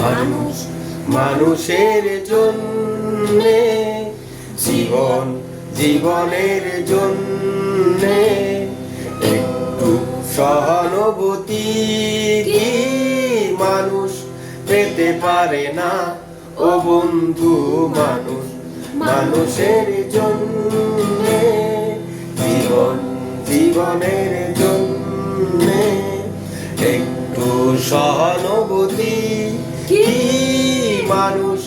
মানুষ মানুষের জন্যে, জীবন জীবনের জন্যে একটু সহানুভূতি কি মানুষ পেতে পারে না ও বন্ধু? মানুষ মানুষের জন্যে, জীবন জীবনের জন্যে একটু সহানুভূতি কি মানুষ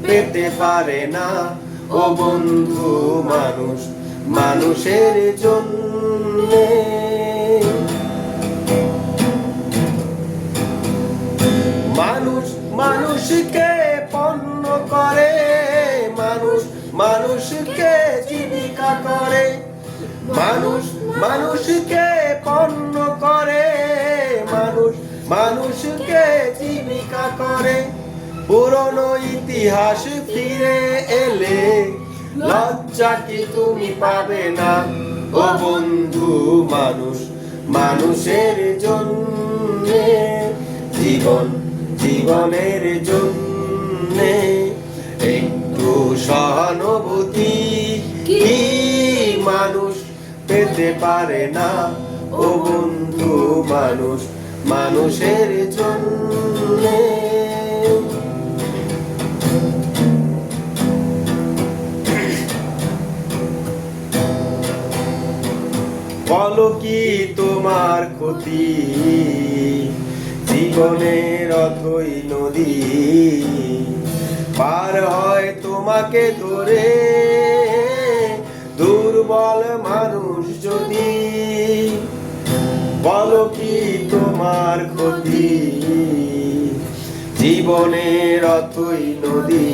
পেতে পারে না ও বন্ধু? মানুষ মানুষের জন্যে। মানুষ মানুষকে পণ্য করে, মানুষ মানুষকে জীবিকা করে, মানুষ মানুষকে পণ্য করে, মানুষ মানুষকে জীবিকা করে। পুরনো ইতিহাস ফিরে এলে লজ্জা কি তুমি পাবে না ও বন্ধু? মানুষ মানুষের জন্যে, জীবন জীবনের জন্যে একটু সহানুভূতি কি মানুষ পেতে পারে না ও বন্ধু? মানুষ মানুষের জন্যে। বলো কি তোমার ক্ষতি, জীবনের অথই নদী পার হয় তোমাকে ধরে দুর্বল মানুষ যদি। বলো কি তোমার ক্ষতি, জীবনের অথই নদী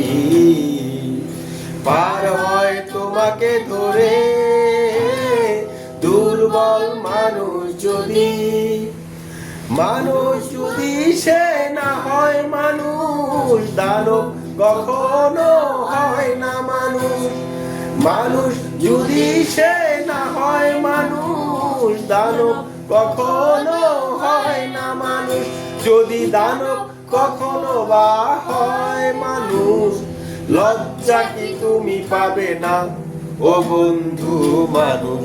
পার হয় তোমাকে ধরে দুর্বল মানুষ যদি। মানুষ যদি সে না হয় মানুষ, দানব কখনো হয় না মানুষ। মানুষ যদি সে না হয় মানুষ, দানব কখনো হয় না মানুষ। যদি দানব কখনো বা হয় মানুষ, লজ্জা কি তুমি পাবে না ও বন্ধু? মানুষ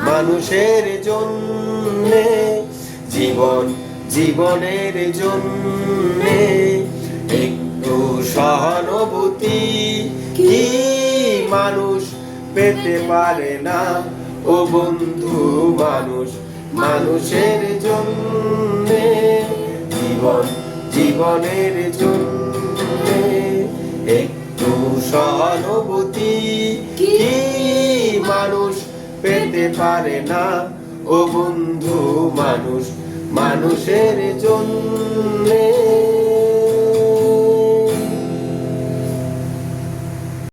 মানুষের জন্যে, জীবন জীবনের জন্যে একটু সহানুভূতি কি মানুষ পেতে পারে না ও বন্ধু? মানুষ মানুষের জন্যে, জীবন জীবনের জন্যে একটু সহানুভূতি কি মানুষ পেতে পারে না ও বন্ধু? মানুষ মানুষের জন্য।